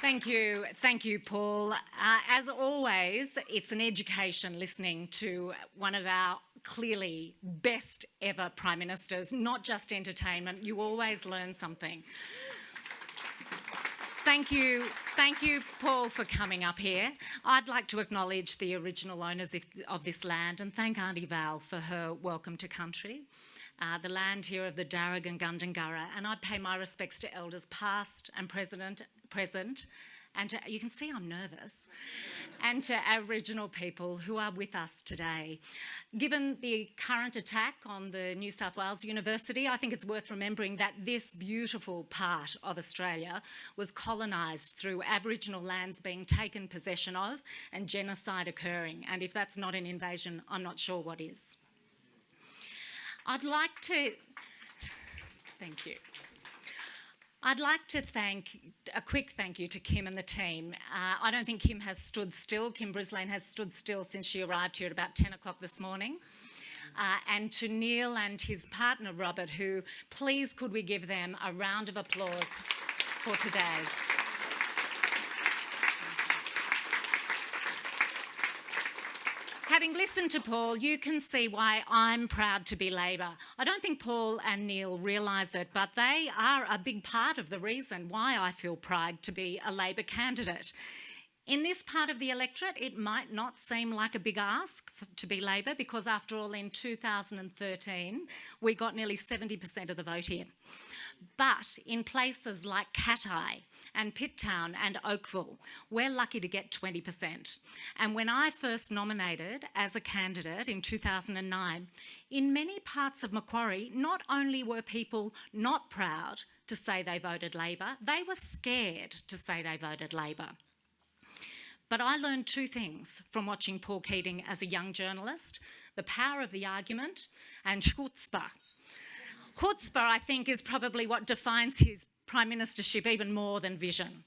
Thank you, Paul. As always, it's an education listening to one of our clearly best ever Prime Ministers, not just entertainment. You always learn something. Thank you, Paul, for coming up here. I'd like to acknowledge the original owners of this land and thank Auntie Val for her welcome to country. The land here of the Darug and Gundungurra, and I pay my respects to elders past and present, and to, you can see I'm nervous, and to Aboriginal people who are with us today. Given the current attack on the New South Wales University, I think it's worth remembering that this beautiful part of Australia was colonised through Aboriginal lands being taken possession of and genocide occurring, and if that's not an invasion, I'm not sure what is. I'd like to a quick thank you to Kim and the team. I don't think Kim has stood still. Kim Brislane has stood still since she arrived here at about 10 o'clock this morning. And to Neil and his partner Robert, who, please could we give them a round of applause for today. Having listened to Paul, you can see why I'm proud to be Labor. I don't think Paul and Neil realise it, but they are a big part of the reason why I feel pride to be a Labor candidate. In this part of the electorate, it might not seem like a big ask to be Labor because, after all, in 2013, we got nearly 70% of the vote here. But in places like Cat-Eye and Pitt Town and Oakville, we're lucky to get 20%. And when I first nominated as a candidate in 2009, in many parts of Macquarie, not only were people not proud to say they voted Labor, they were scared to say they voted Labor. But I learned two things from watching Paul Keating as a young journalist: the power of the argument and chutzpah. Chutzpah, I think, is probably what defines his Prime Ministership even more than vision.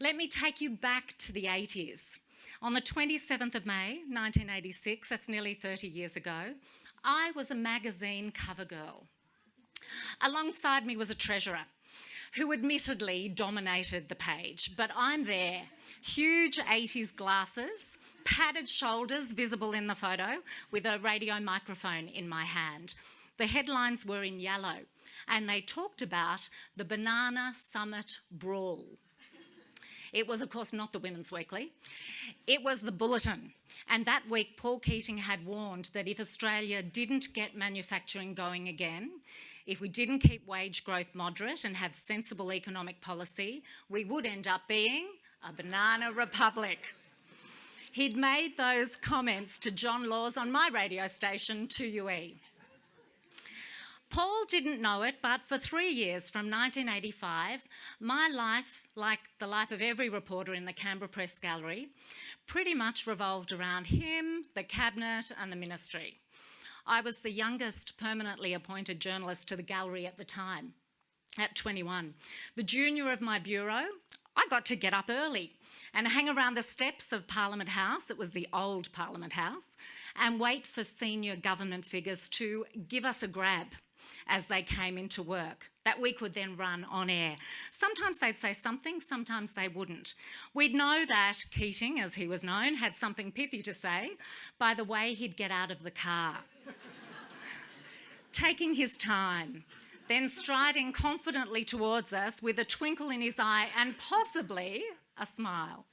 Let me take you back to the 80s. On the 27th of May, 1986, that's nearly 30 years ago, I was a magazine cover girl. Alongside me was a treasurer who admittedly dominated the page, but I'm there. Huge 80s glasses, padded shoulders visible in the photo, with a radio microphone in my hand. The headlines were in yellow, and they talked about the Banana Summit Brawl. It was, of course, not the Women's Weekly. It was the Bulletin. And that week, Paul Keating had warned that if Australia didn't get manufacturing going again, if we didn't keep wage growth moderate and have sensible economic policy, we would end up being a banana republic. He'd made those comments to John Laws on my radio station, 2UE. Paul didn't know it, but for 3 years, from 1985, my life, like the life of every reporter in the Canberra Press Gallery, pretty much revolved around him, the Cabinet and the Ministry. I was the youngest permanently appointed journalist to the gallery at the time, at 21. The junior of my bureau, I got to get up early and hang around the steps of Parliament House, it was the old Parliament House, and wait for senior government figures to give us a grab as they came into work, that we could then run on air. Sometimes they'd say something, sometimes they wouldn't. We'd know that Keating, as he was known, had something pithy to say by the way he'd get out of the car, taking his time, then striding confidently towards us with a twinkle in his eye and possibly a smile.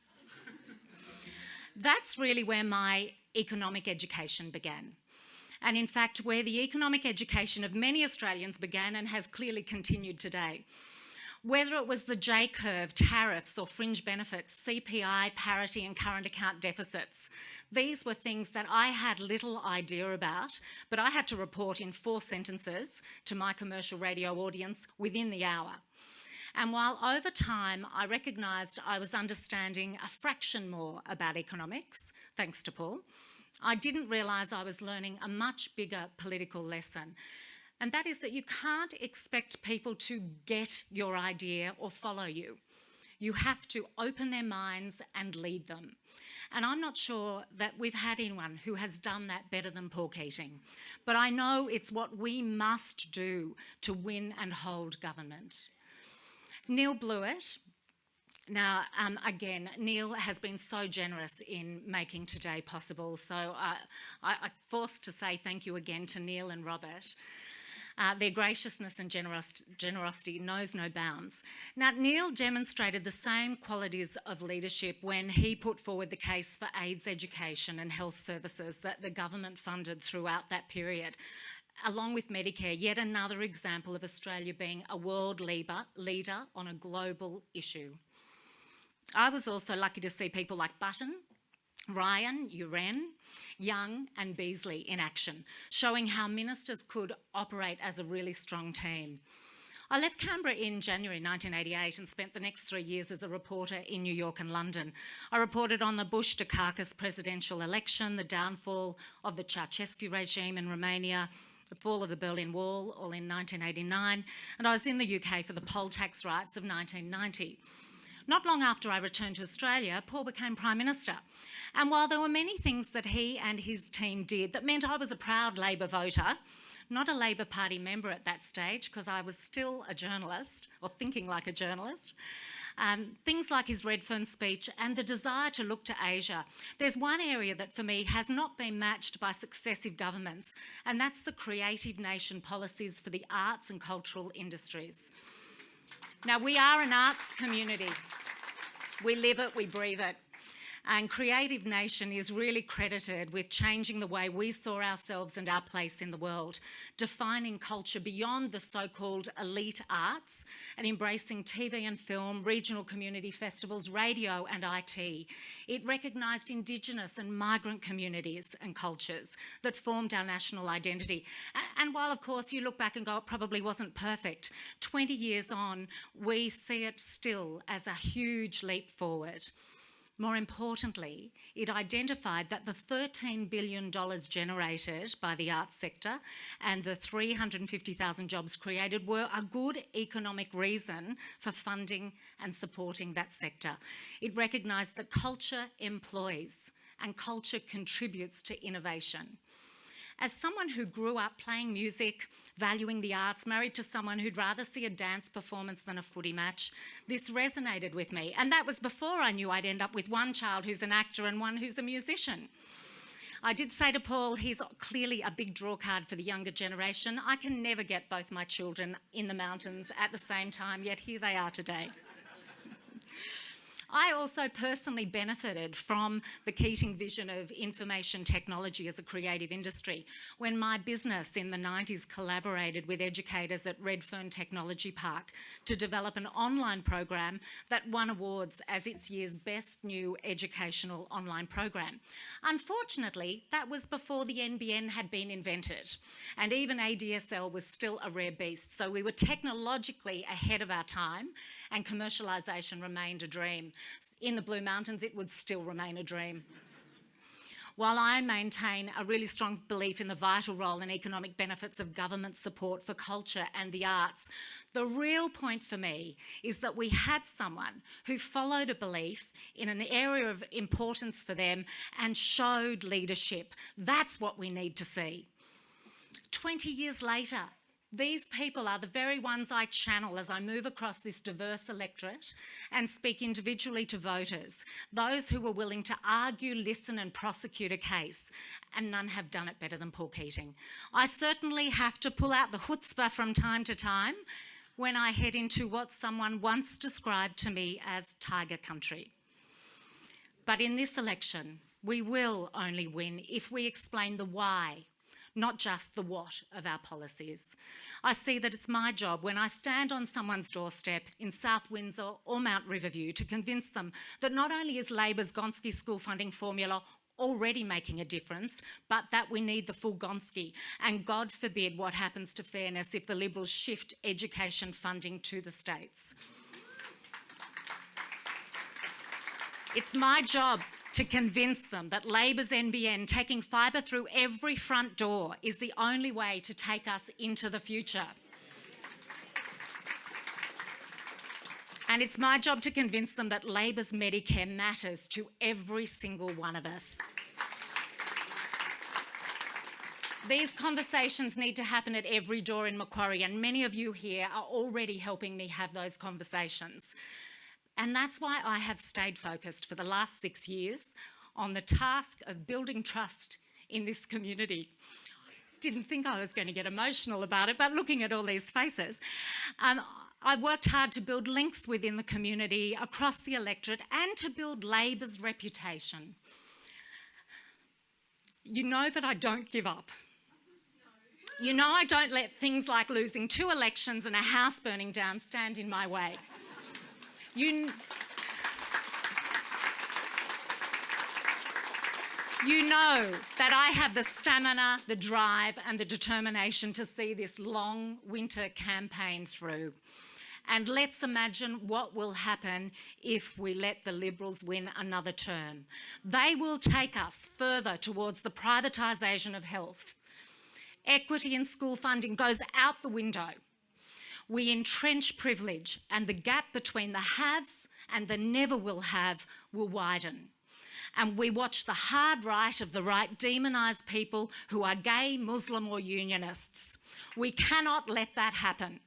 That's really where my economic education began. And in fact, where the economic education of many Australians began and has clearly continued today. Whether it was the J-curve, tariffs or fringe benefits, CPI, parity and current account deficits, these were things that I had little idea about, but I had to report in 4 sentences to my commercial radio audience within the hour. And while over time I recognised I was understanding a fraction more about economics, thanks to Paul, I didn't realise I was learning a much bigger political lesson. And that is that you can't expect people to get your idea or follow you. You have to open their minds and lead them. And I'm not sure that we've had anyone who has done that better than Paul Keating. But I know it's what we must do to win and hold government. Neil Blewett Now, again, Neil has been so generous in making today possible, so I'm forced to say thank you again to Neil and Robert. Their graciousness and generosity knows no bounds. Now, Neil demonstrated the same qualities of leadership when he put forward the case for AIDS education and health services that the government funded throughout that period. Along with Medicare, yet another example of Australia being a world leader on a global issue. I was also lucky to see people like Button, Ryan, Uren, Young and Beasley in action, showing how ministers could operate as a really strong team. I left Canberra in January 1988 and spent the next 3 years as a reporter in New York and London. I reported on the Bush-Dukakis presidential election, the downfall of the Ceausescu regime in Romania, the fall of the Berlin Wall, all in 1989, and I was in the UK for the poll tax riots of 1990. Not long after I returned to Australia, Paul became Prime Minister. And while there were many things that he and his team did that meant I was a proud Labor voter, not a Labor Party member at that stage because I was still a journalist, or thinking like a journalist, things like his Redfern speech and the desire to look to Asia. There's one area that for me has not been matched by successive governments, and that's the creative nation policies for the arts and cultural industries. Now, we are an arts community. We live it, we breathe it. And Creative Nation is really credited with changing the way we saw ourselves and our place in the world, defining culture beyond the so-called elite arts and embracing TV and film, regional community festivals, radio and IT. It recognised Indigenous and migrant communities and cultures that formed our national identity. And while, of course, you look back and go, it probably wasn't perfect, 20 years on, we see it still as a huge leap forward. More importantly, it identified that the $13 billion generated by the arts sector and the 350,000 jobs created were a good economic reason for funding and supporting that sector. It recognised that culture employs and culture contributes to innovation. As someone who grew up playing music, valuing the arts, married to someone who'd rather see a dance performance than a footy match, this resonated with me. And that was before I knew I'd end up with one child who's an actor and one who's a musician. I did say to Paul, he's clearly a big draw card for the younger generation. I can never get both my children in the mountains at the same time, yet here they are today. I also personally benefited from the Keating vision of information technology as a creative industry when my business in the 90s collaborated with educators at Redfern Technology Park to develop an online program that won awards as its year's best new educational online program. Unfortunately, that was before the NBN had been invented, and even ADSL was still a rare beast, so we were technologically ahead of our time and commercialisation remained a dream. In the Blue Mountains, it would still remain a dream. While I maintain a really strong belief in the vital role and economic benefits of government support for culture and the arts, the real point for me is that we had someone who followed a belief in an area of importance for them and showed leadership. That's what we need to see. 20 years later, these people are the very ones I channel as I move across this diverse electorate and speak individually to voters, those who were willing to argue, listen and prosecute a case, and none have done it better than Paul Keating. I certainly have to pull out the chutzpah from time to time when I head into what someone once described to me as tiger country. But in this election, we will only win if we explain the why, not just the what of our policies. I see that it's my job when I stand on someone's doorstep in South Windsor or Mount Riverview to convince them that not only is Labor's Gonski school funding formula already making a difference, but that we need the full Gonski. And God forbid what happens to fairness if the Liberals shift education funding to the states. It's my job to convince them that Labor's NBN taking fibre through every front door is the only way to take us into the future. And it's my job to convince them that Labor's Medicare matters to every single one of us. These conversations need to happen at every door in Macquarie, and many of you here are already helping me have those conversations. And that's why I have stayed focused for the last 6 years on the task of building trust in this community. Didn't think I was going to get emotional about it, but looking at all these faces, I worked hard to build links within the community, across the electorate, and to build Labor's reputation. You know that I don't give up. You know I don't let things like losing 2 elections and a house burning down stand in my way. You know that I have the stamina, the drive and the determination to see this long winter campaign through. And let's imagine what will happen if we let the Liberals win another term. They will take us further towards the privatisation of health. Equity in school funding goes out the window. We entrench privilege, and the gap between the haves and the never will have will widen. And we watch the hard right of the right demonise people who are gay, Muslim or unionists. We cannot let that happen.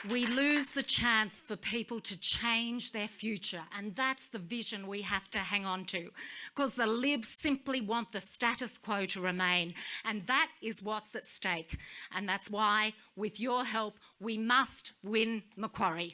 We lose the chance for people to change their future, and that's the vision we have to hang on to, because the Libs simply want the status quo to remain, and that is what's at stake. And that's why, with your help, we must win Macquarie.